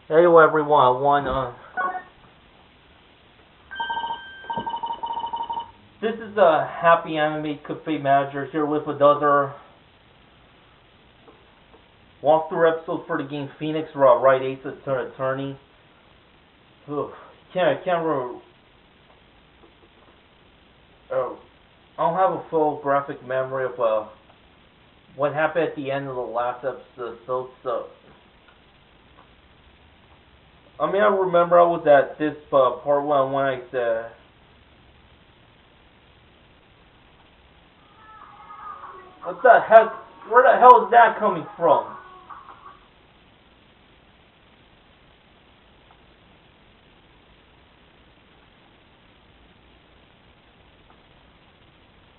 Hello everyone, this is a Happy Anime Cafe Manager here with another walkthrough episode for the game Phoenix Wright Ace Attorney. I don't have a full graphic memory of what happened at the end of the last episode, so I remember I was at this part one when I said, what the heck? Where the hell is that coming from?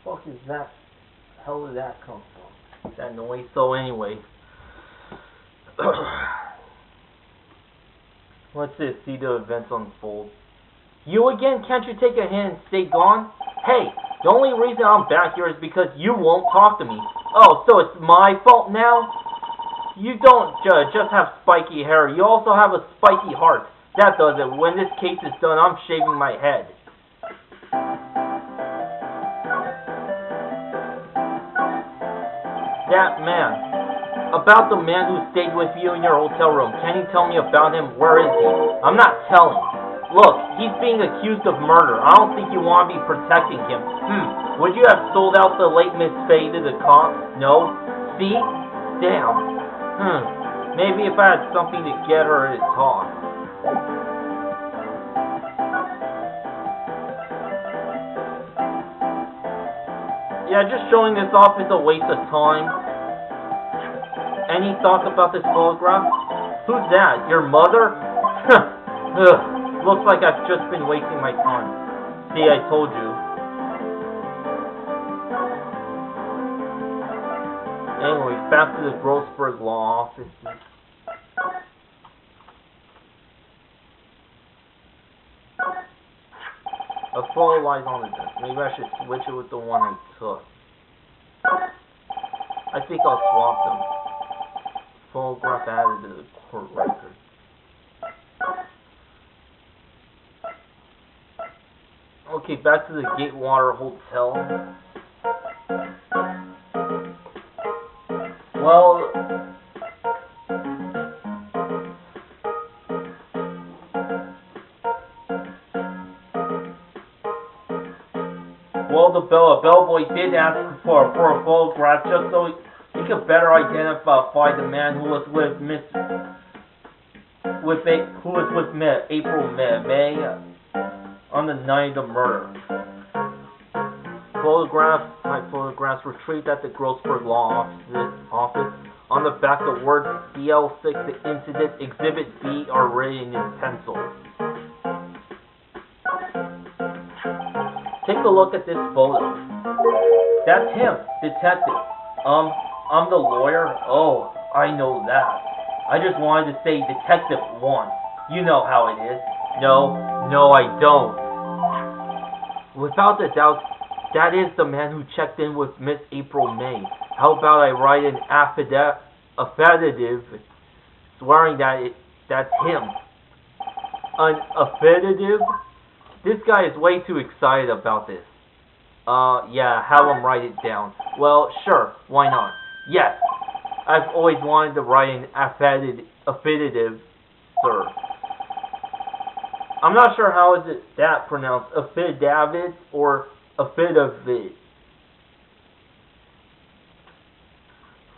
What the fuck is that? Hell did that come from? That noise. So anyway. Let's just see the events unfold. You again? Can't you take a hint and stay gone? Hey, the only reason I'm back here is because you won't talk to me. Oh, so it's my fault now? You don't just have spiky hair. You also have a spiky heart. That does it. When this case is done, I'm shaving my head. That man. About the man who stayed with you in your hotel room. Can you tell me about him? Where is he? I'm not telling. Look, he's being accused of murder. I don't think you want to be protecting him. Would you have sold out the late Miss Faye to the cop? No? See? Damn. Maybe if I had something to get her to talk. Yeah, just showing this off is a waste of time. Any thoughts about this photograph? Who's that? Your mother? Looks like I've just been wasting my time. See, I told you. Anyways, back to the Grossberg law offices. A photo lies on the desk. Maybe I should switch it with the one I took. I think I'll swap them. Photograph added to the court record. Okay, back to the Gatewater Hotel. Well, the bellboy did ask for a photograph just so he could better identify the man who was with April May on the night of murder. Photographs retrieved at the Grossberg Law Office. On the back, the words CL6, the incident, Exhibit B are written in pencil. Take a look at this photo. That's him, detective. I'm the lawyer? Oh, I know that. I just wanted to say Detective 1. You know how it is. No, I don't. Without a doubt, that is the man who checked in with Miss April May. How about I write an affidavit swearing that that's him? An affidavit? This guy is way too excited about this. Yeah, have him write it down. Well, sure, why not? Yes, I've always wanted to write an affidavit, sir. I'm not sure how is that pronounced, affidavit or affidavit.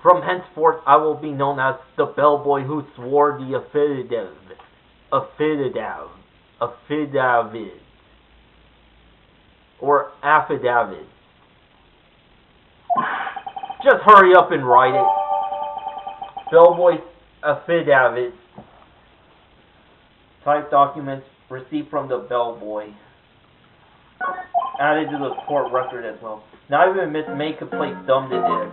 From henceforth, I will be known as the bellboy who swore the affidavit, or affidavit. Just hurry up and write it. Bellboy affidavit. Type documents received from the bellboy. Added to the court record as well. Not even Miss May could play dumb to this.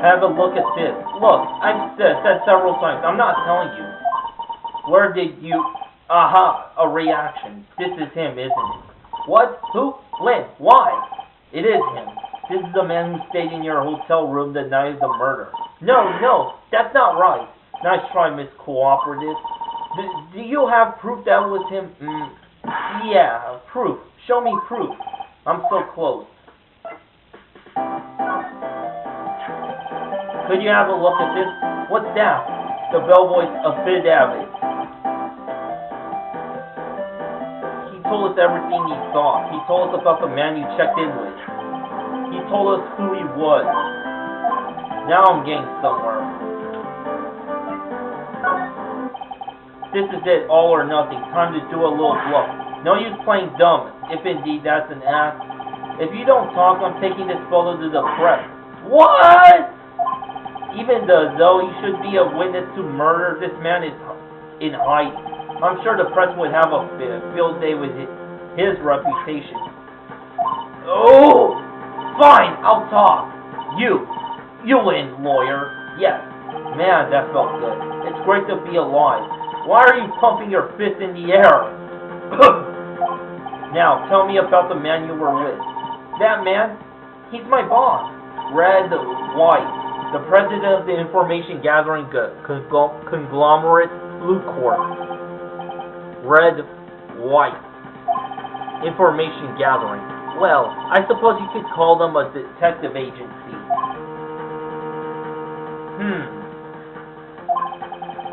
Have a look at this. Look, I've said several times, I'm not telling you. Where did you... Aha, a reaction. This is him, isn't it? What? Who? When? Why? It is him. This is the man who stayed in your hotel room the night of the murder. No, that's not right. Nice try, Miss Cooperative. Do you have proof that was him? Yeah, proof. Show me proof. I'm so close. Could you have a look at this? What's that? The bellboy's affidavit. He told us everything he saw. He told us about the man you checked in with. He told us who he was. Now I'm getting somewhere. This is it, all or nothing. Time to do a little bluff. No use playing dumb, if indeed that's an act. If you don't talk, I'm taking this photo to the press. What? Even though you should be a witness to murder, this man is in hiding. I'm sure the press would have a field day with his reputation. Oh, fine, I'll talk. You win, lawyer. Yes, man, that felt good. It's great to be alive. Why are you pumping your fist in the air? Now, tell me about the man you were with. That man? He's my boss. Wright, the president of the information gathering conglomerate Blue Corp. Wright. Information gathering. Well, I suppose you could call them a detective agency.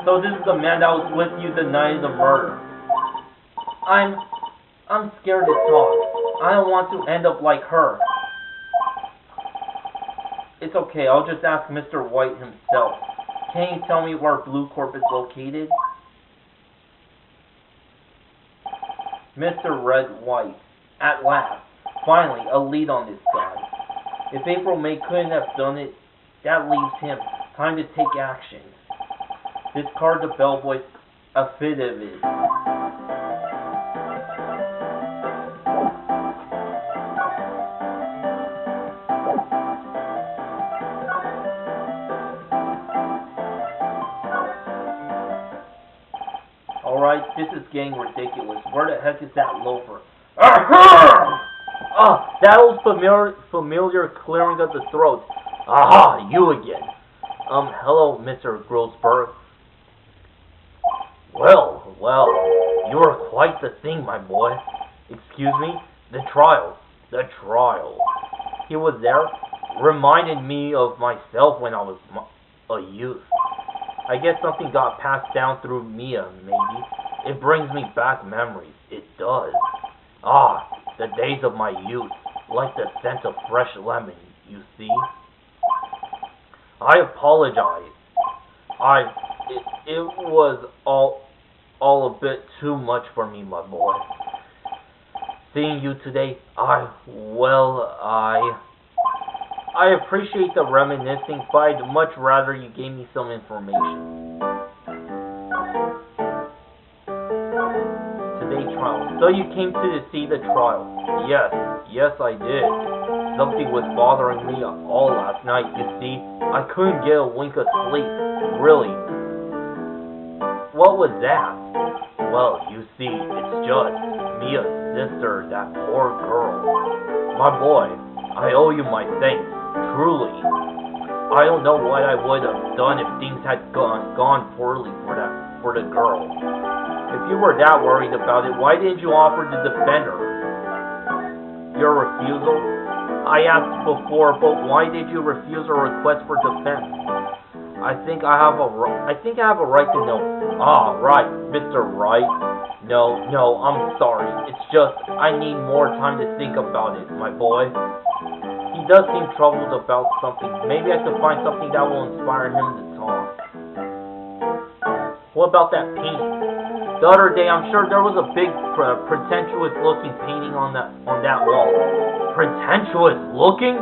So this is the man that was with you the night of the murder. I'm scared to talk. I don't want to end up like her. It's okay, I'll just ask Mr. White himself. Can you tell me where Blue Corp is located? Mr. Red White. At last. Finally, a lead on this guy. If April May couldn't have done it, that leaves him. Time to take action. Discard the bellboy's affidavit. Alright, this is getting ridiculous. Where the heck is that loafer? That old familiar clearing of the throat. Aha, you again. Hello, Mr. Grossberg. Well, you are quite the thing, my boy. Excuse me? The trial. He was there. Reminded me of myself when I was a youth. I guess something got passed down through Mia, maybe. It brings me back memories. It does. The days of my youth. Like the scent of fresh lemon, you see. I apologize. It was all a bit too much for me, my boy. Seeing you today, I appreciate the reminiscing, but I'd much rather you gave me some information. Today trial. So you came to see the trial? Yes, I did. Something was bothering me all last night, you see. I couldn't get a wink of sleep. Really. What was that? Well, you see, it's just Mia's sister, that poor girl. My boy, I owe you my thanks, truly. I don't know what I would have done if things had gone poorly for the girl. If you were that worried about it, why didn't you offer to defend her? Your refusal? I asked before, but why did you refuse a request for defense? I think I have a right to know. Right, Mr. Wright. No, I'm sorry. It's just I need more time to think about it, my boy. He does seem troubled about something. Maybe I could find something that will inspire him to talk. What about that painting? The other day, I'm sure there was a big, pretentious-looking painting on that wall. Pretentious looking?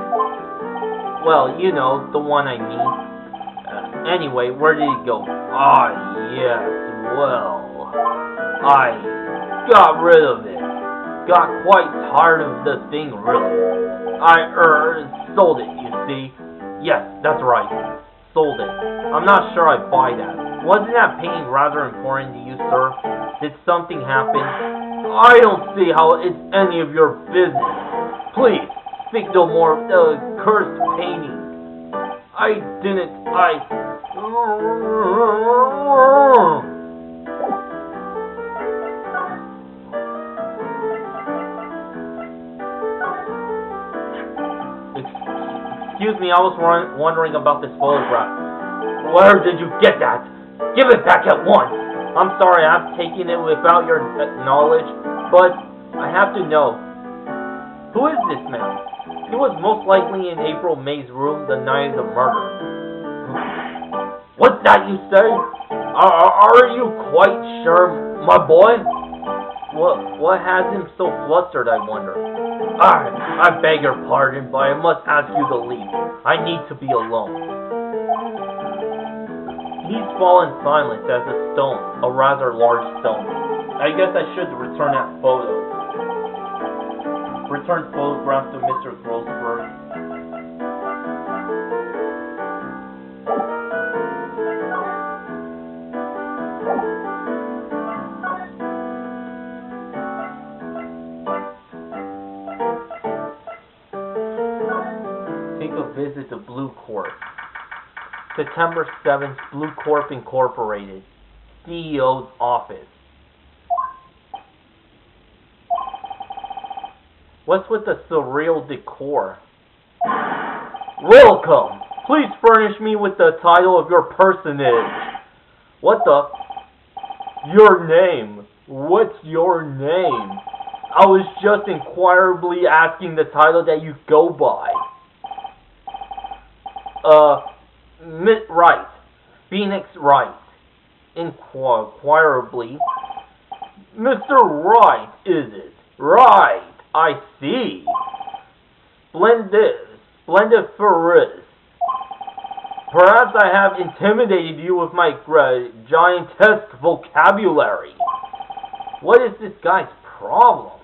Well, you know, the one I mean. Anyway, where did it go? Yes, well, I got rid of it. Got quite tired of the thing, really. I sold it, you see. Yes, that's right. Sold it. I'm not sure I buy that. Wasn't that painting rather important to you, sir? Did something happen? I don't see how it's any of your business. Please, speak no more of the cursed painting. I didn't, Excuse me, I was wondering about this photograph. Where did you get that? Give it back at once! I'm sorry, I'm taking it without your knowledge, but I have to know. Who is this man? He was most likely in April May's room the night of the murder. What's that you say? Are you quite sure, my boy? What has him so flustered, I wonder? I beg your pardon, but I must ask you to leave. I need to be alone. He's fallen silent as a stone, a rather large stone. I guess I should return that photo. Return photograph to Mr. Grossberg. Take a visit to Blue Corp. September 7th, Blue Corp Incorporated. CEO's office. What's with the surreal decor? Welcome! Please furnish me with the title of your personage. What the? Your name. What's your name? I was just inquirably asking the title that you go by. Miss Wright. Phoenix Wright. Inquirably. Mr. Wright, is it? Right, I see. Splendiferous. Perhaps I have intimidated you with my giantesque vocabulary. What is this guy's problem?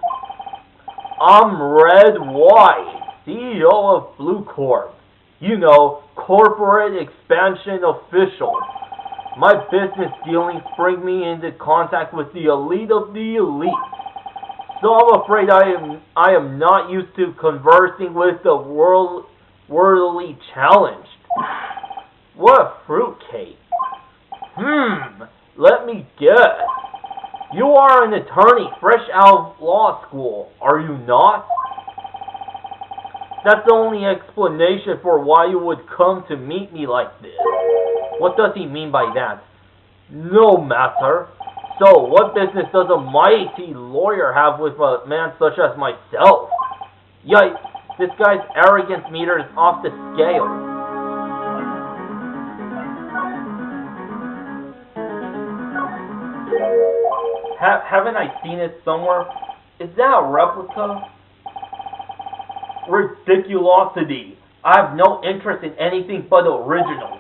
I'm Red White, CEO of Blue Corp. You know, corporate expansion official. My business dealings bring me into contact with the elite of the elite. So I'm afraid I am not used to conversing with the worldly challenged. What a fruitcake. Let me guess. You are an attorney fresh out of law school, are you not? That's the only explanation for why you would come to meet me like this. What does he mean by that? No matter. So, what business does a mighty lawyer have with a man such as myself? Yikes, this guy's arrogance meter is off the scale. Haven't I seen it somewhere? Is that a replica? Ridiculosity. I have no interest in anything but originals.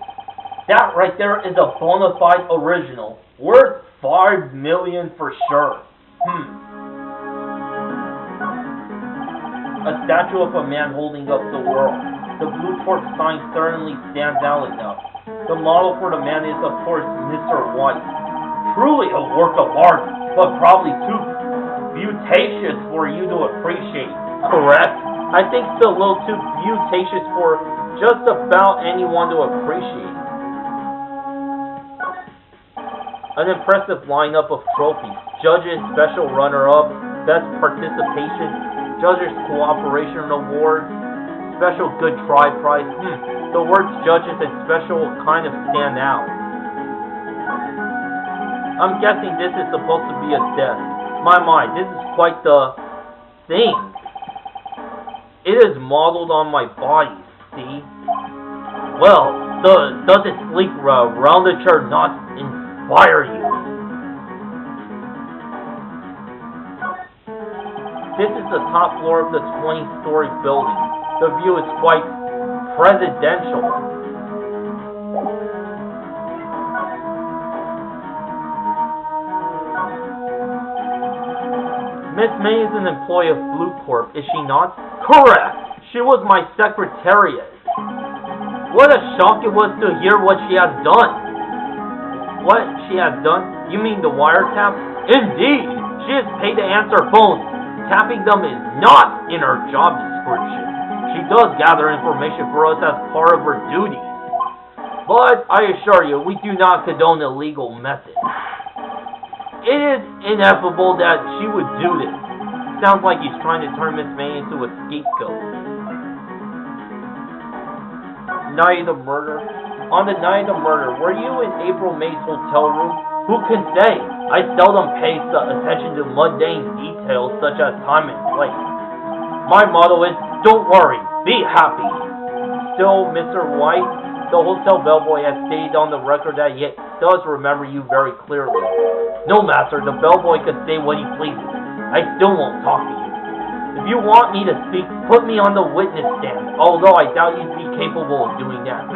That right there is a bona fide original. Worth $5 million for sure. A statue of a man holding up the world. The Blue Corp sign certainly stands out enough. The model for the man is, of course, Mr. White. Truly a work of art, but probably too beautacious for you to appreciate. Correct? I think it's a little too beautacious for just about anyone to appreciate. An impressive lineup of trophies. Judges, special runner-up, best participation, judges cooperation award, special good try prize. The words judges and special kind of stand out. I'm guessing this is supposed to be a desk. My, this is quite the thing. It is modeled on my body, see? Well, does its sleek roundature not inspire you? This is the top floor of the 20-story building. The view is quite presidential. Miss May is an employee of Blue Corp, is she not? Correct! She was my secretariat. What a shock it was to hear what she has done. what she has done? You mean the wiretap? Indeed! She is paid to answer phones. Tapping them is not in her job description. She does gather information for us as part of her duties. But I assure you, we do not condone illegal methods. It is ineffable that she would do this. Sounds like he's trying to turn Miss May into a scapegoat. Night of the murder. On the night of the murder, were you in April May's hotel room? Who can say? I seldom pay attention to mundane details such as time and place. My motto is, don't worry, be happy. Still, Mr. White, the hotel bellboy has stated on the record that he does remember you very clearly. No, master, the bellboy can say what he pleases. I still won't talk to you. If you want me to speak, put me on the witness stand, although I doubt you'd be capable of doing that.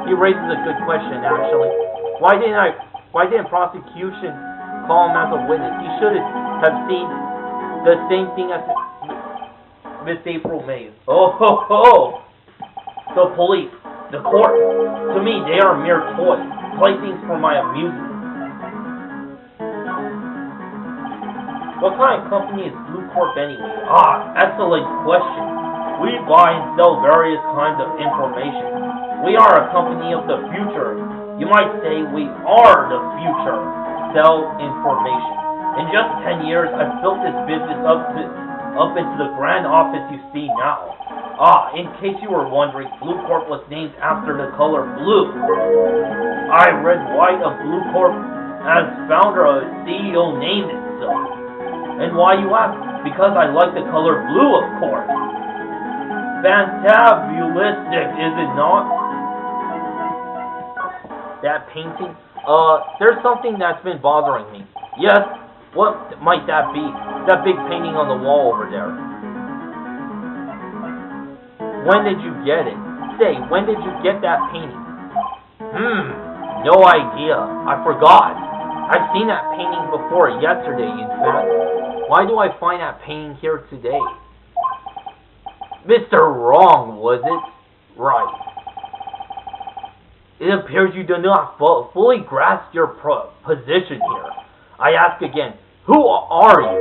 He raises a good question, actually. Why didn't prosecution call him as a witness? He should have seen the same thing as Miss April May. Oh ho ho! The police, the court, to me they are mere toys, playthings for my amusement. What kind of company is Blue Corp anyway? Excellent question. We buy and sell various kinds of information. We are a company of the future. You might say we are the future. Sell information. In just 10 years, I've built this business up into the grand office you see now. In case you were wondering, Blue Corp was named after the color blue. I read Wright of Blue Corp as founder of CEO named it so. And why, you ask? Because I like the color blue, of course. Fantabulistic, is it not? That painting? There's something that's been bothering me. Yes, what might that be? That big painting on the wall over there. When did you get it? Say, when did you get that painting? No idea. I forgot. I've seen that painting before, yesterday, in fact. Why do I find that painting here today? Mr. Wrong, was it? Right. It appears you do not fully grasp your position here. I ask again, who are you?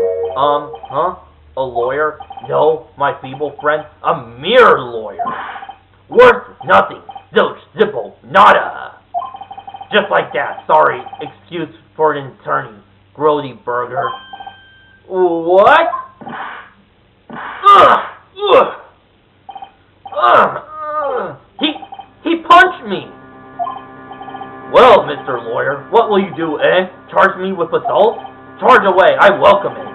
A lawyer? No, my feeble friend, a mere lawyer. Worth nothing. Zilch, zippo, nada. Just like that. Sorry, excuse for an attorney. Grody burger. What? He punched me. Well, Mr. Lawyer, what will you do, eh? Charge me with assault? Charge away, I welcome it.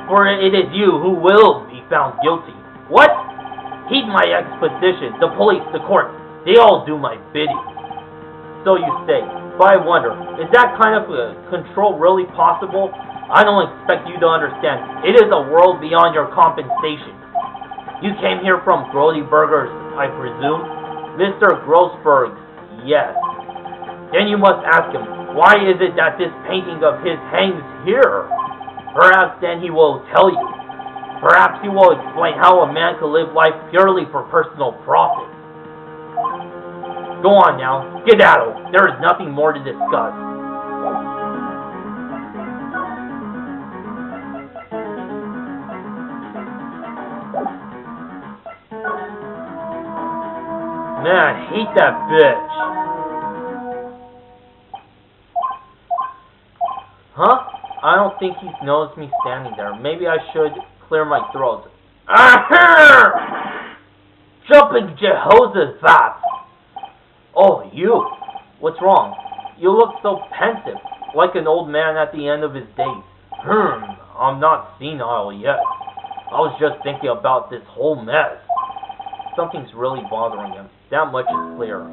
For it is you who will be found guilty. What? Heed my exposition. The police, the court, they all do my bidding. So you say, but I wonder, is that kind of control really possible? I don't expect you to understand. It is a world beyond your compensation. You came here from Grody Burgers, I presume? Mr. Grossberg, yes. Then you must ask him, why is it that this painting of his hangs here? Perhaps then he will tell you. Perhaps he will explain how a man can live life purely for personal profit. Go on now, skedaddle. There is nothing more to discuss. Man, I hate that bitch. Huh? I don't think he's noticed me standing there. Maybe I should clear my throat. Ahir! Jumping Jehoshaphat! Oh, you. What's wrong? You look so pensive, like an old man at the end of his days. I'm not senile yet. I was just thinking about this whole mess. Something's really bothering him. That much is clear.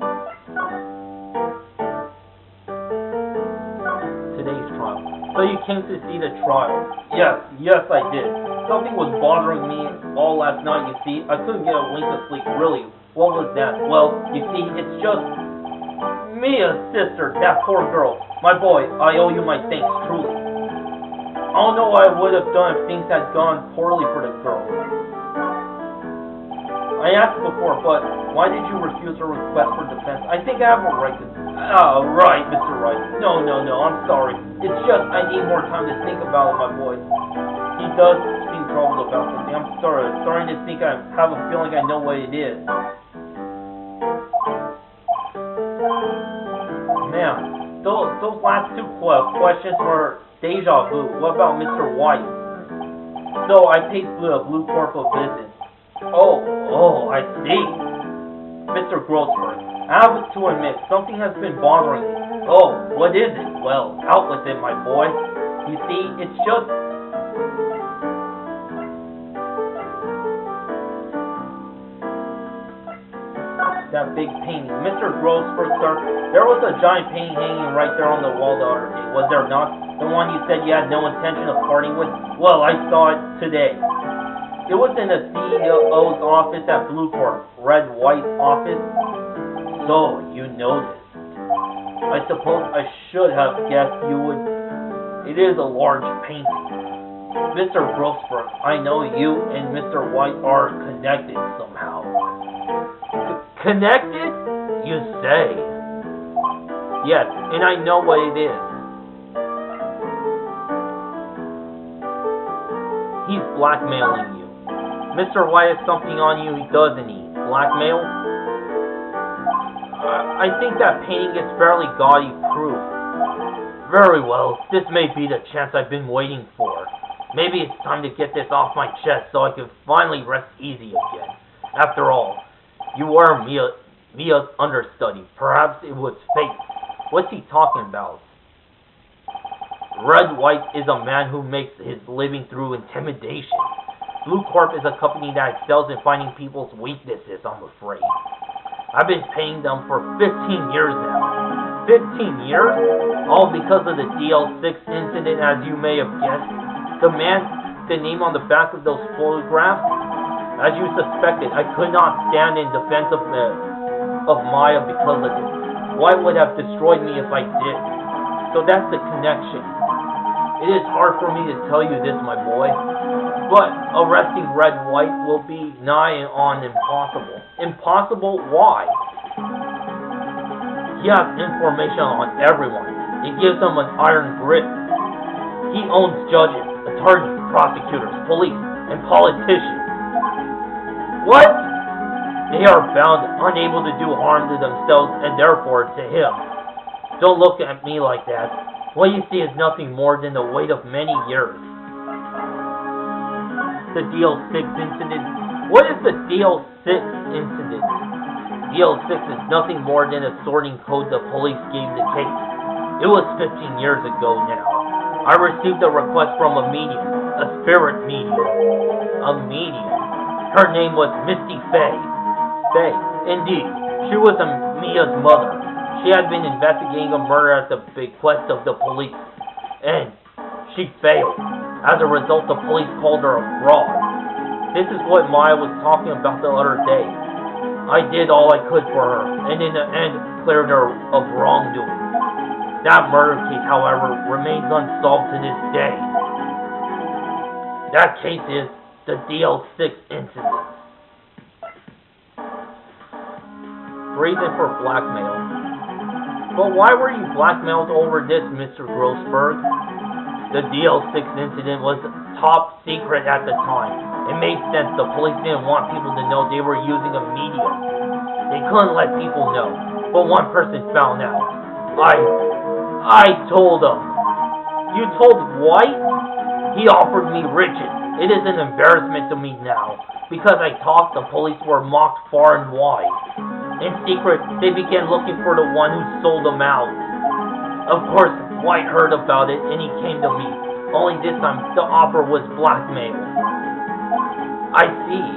Today's trial. So you came to see the trial? Yes, I did. Something was bothering me all last night, you see. I couldn't get a wink of sleep, really. What was that? Well, you see, it's just Mia's sister, that poor girl. My boy, I owe you my thanks, truly. I don't know what I would have done if things had gone poorly for the girl. I asked before, but why did you refuse her request for defense? I think I have a right to Oh, right, Mr. Wright. No, I'm sorry. It's just I need more time to think about it, my boy. He does seem troubled about something. I'm starting to think I have a feeling I know what it is. Man, those last two questions were deja vu. What about Mr. White? So I paid Blue Corp a visit. Oh, I see. Mr. Grossberg, I have to admit, something has been bothering me. Oh, what is it? Well, out with it, my boy. You see, it's just... that big painting. Mr. Grossberg, sir, there was a giant painting hanging right there on the wall the other day, was there not? The one you said you had no intention of parting with? Well, I saw it today. It was in the CEO's office at Blue Corp, Red White office. So, you noticed. I suppose I should have guessed you would. It is a large painting. Mr. Grossberg, I know you and Mr. White are connected somehow. Connected? You say? Yes, and I know what it is. He's blackmailing you. Mr. White has something on you, doesn't he? Blackmail? I think that painting is fairly gaudy proof. Very well, this may be the chance I've been waiting for. Maybe it's time to get this off my chest so I can finally rest easy again. After all, you were Mia's understudy. Perhaps it was fate. What's he talking about? Red White is a man who makes his living through intimidation. Blue Corp is a company that excels in finding people's weaknesses, I'm afraid. I've been paying them for 15 years now. 15 years? All because of the DL6 incident, as you may have guessed. The name on the back of those photographs? As you suspected, I could not stand in defense of Maya because of it. White would have destroyed me if I did. So that's the connection. It is hard for me to tell you this, my boy, but arresting Red White will be nigh on impossible. Impossible? Why? He has information on everyone. It gives him an iron grip. He owns judges, attorneys, prosecutors, police, and politicians. What? They are bound, unable to do harm to themselves and therefore to him. Don't look at me like that. What you see is nothing more than the weight of many years. The DL6 incident. What is the DL6 incident? DL6 is nothing more than a sorting code the police gave the case. It was 15 years ago now. I received a request from a medium, a spirit medium. A medium. Her name was Misty Faye. Faye, indeed. She was Mia's mother. She had been investigating a murder at the bequest of the police, and she failed. As a result, the police called her a fraud. This is what Maya was talking about the other day. I did all I could for her, and in the end, cleared her of wrongdoing. That murder case, however, remains unsolved to this day. That case is the DL6 incident. Reason for blackmail. But why were you blackmailed over this, Mr. Grossberg? The DL6 incident was top secret at the time. It made sense. The police didn't want people to know they were using a medium. They couldn't let people know. But one person found out. I told him. You told White? He offered me riches. It is an embarrassment to me now. Because I talked, the police were mocked far and wide. In secret, they began looking for the one who sold them out. Of course, White heard about it, and he came to me. Only this time, the offer was blackmail. I see.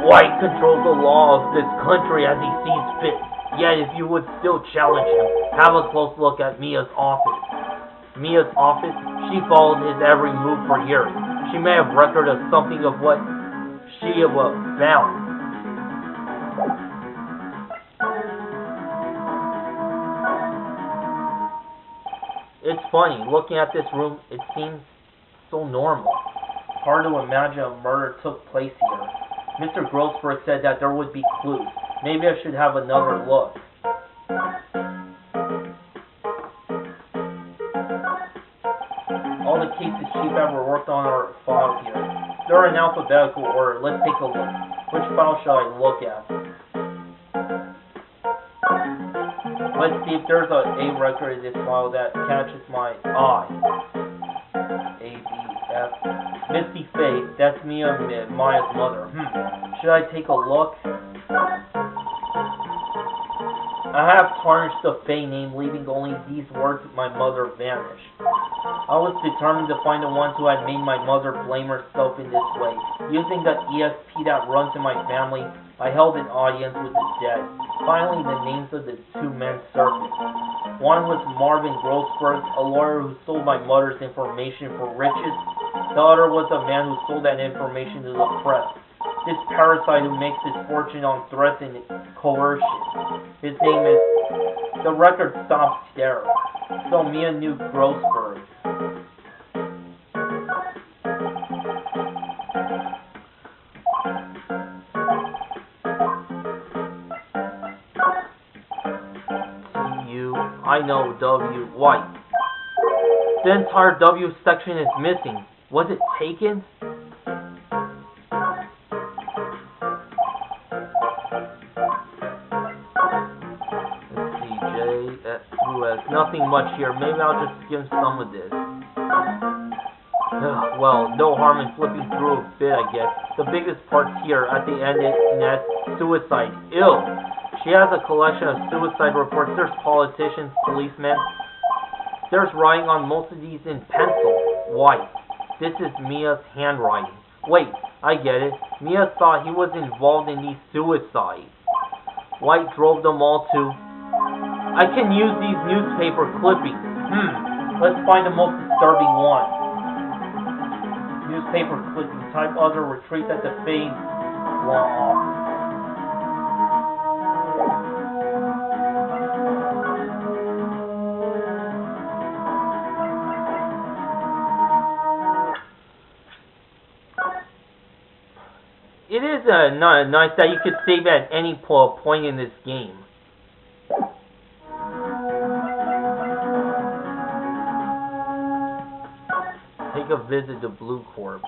White controls the law of this country as he sees fit. Yet, if you would still challenge him, have a close look at Mia's office. Mia's office? She followed his every move for years. She may have record of something of what she found. It's funny, looking at this room, it seems so normal. Hard to imagine a murder took place here. Mr. Grossberg said that there would be clues. Maybe I should have another look. All the cases Chief ever worked on are filed here. They're in alphabetical order. Let's take a look. Which file shall I look at? Let's see if there's a record in this file that catches my eye. A, B, F. Misty Faith. That's Maya's mother. Should I take a look? I have tarnished the Faye name, leaving only these words, my mother vanished. I was determined to find the ones who had made my mother blame herself in this way. Using the ESP that runs in my family, I held an audience with the dead. Finally, the names of the two men surfaced. One was Marvin Grossberg, a lawyer who sold my mother's information for riches. The other was a man who sold that information to the press. This parasite who makes his fortune on threats and coercion. His name is... The record stops there. So Mia knew Grossberg. I know W. White. The entire W section is missing. Was it taken? Let's see, J, U, S. Nothing much here. Maybe I'll just skim some of this. Well, no harm in flipping through a bit, I guess. The biggest part's here at the end is suicide. Ew. She has a collection of suicide reports. There's politicians, policemen. There's writing on most of these in pencil. White. This is Mia's handwriting. Wait, I get it. Mia thought he was involved in these suicides. White drove them all to... I can use these newspaper clippings. Let's find the most disturbing one. Newspaper clipping. Type other retreat at the phase law office. It is nice that you could save at any point in this game. Take a visit to Blue Corp.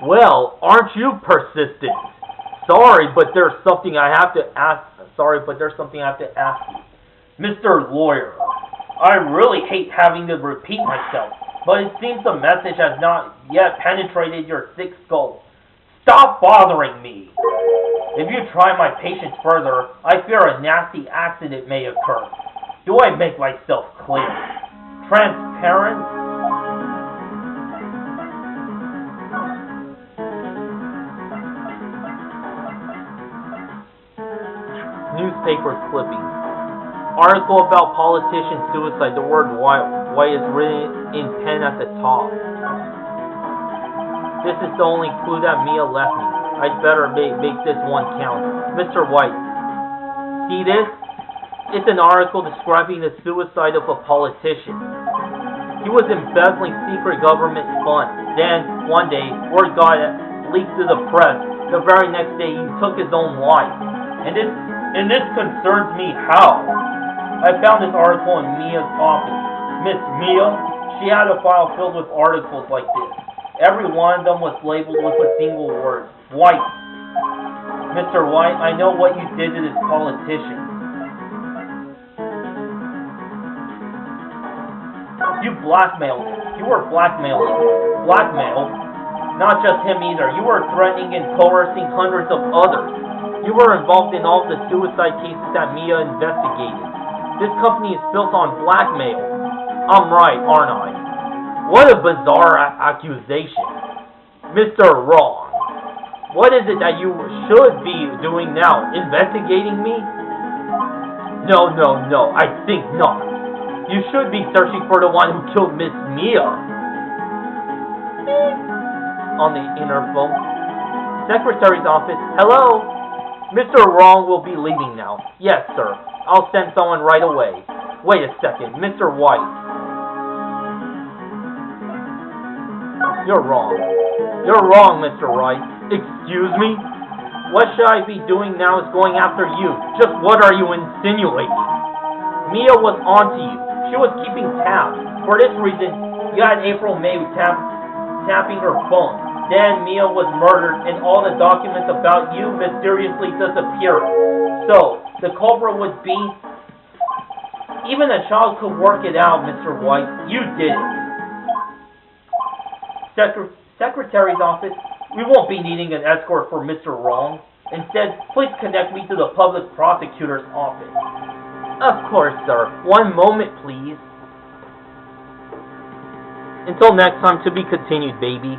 Well, aren't you persistent? Sorry, but there's something I have to ask. You. Mr. Lawyer, I really hate having to repeat myself, but it seems the message has not yet penetrated your thick skull. Stop bothering me! If you try my patience further, I fear a nasty accident may occur. Do I make myself clear? Transparent? Newspaper clipping. Article about politician suicide. The word white is written in pen at the top. This is the only clue that Mia left me. I'd better make this one count. Mr. White. See this? It's an article describing the suicide of a politician. He was embezzling secret government funds. Then, one day, word got leaked to the press. The very next day, he took his own life. And this concerns me how? I found this article in Mia's office. Miss Mia, she had a file filled with articles like this. Every one of them was labeled with a single word. White. Mr. White, I know what you did to this politician. You blackmailed him. You were blackmailing him. Blackmail? Not just him either. You were threatening and coercing hundreds of others. You were involved in all the suicide cases that Mia investigated. This company is built on blackmail. I'm right, aren't I? What a bizarre accusation. Mr. Wrong. What is it that you should be doing now? Investigating me? No, I think not. You should be searching for the one who killed Miss Mia. On the interphone. Secretary's office. Hello? Mr. Wrong will be leaving now. Yes, sir. I'll send someone right away. Wait a second. Mr. White. You're wrong. You're wrong, Mr. Wright. Excuse me? What should I be doing now is going after you. Just what are you insinuating? Mia was onto you. She was keeping tabs. For this reason, You had April May tapping her phone. Then Mia was murdered and all the documents about you mysteriously disappeared. So, the culprit would be... Even a child could work it out, Mr. White. You did it. Secretary's office, we won't be needing an escort for Mr. Wrong. Instead, please connect me to the public prosecutor's office. Of course, sir. One moment, please. Until next time, to be continued, baby.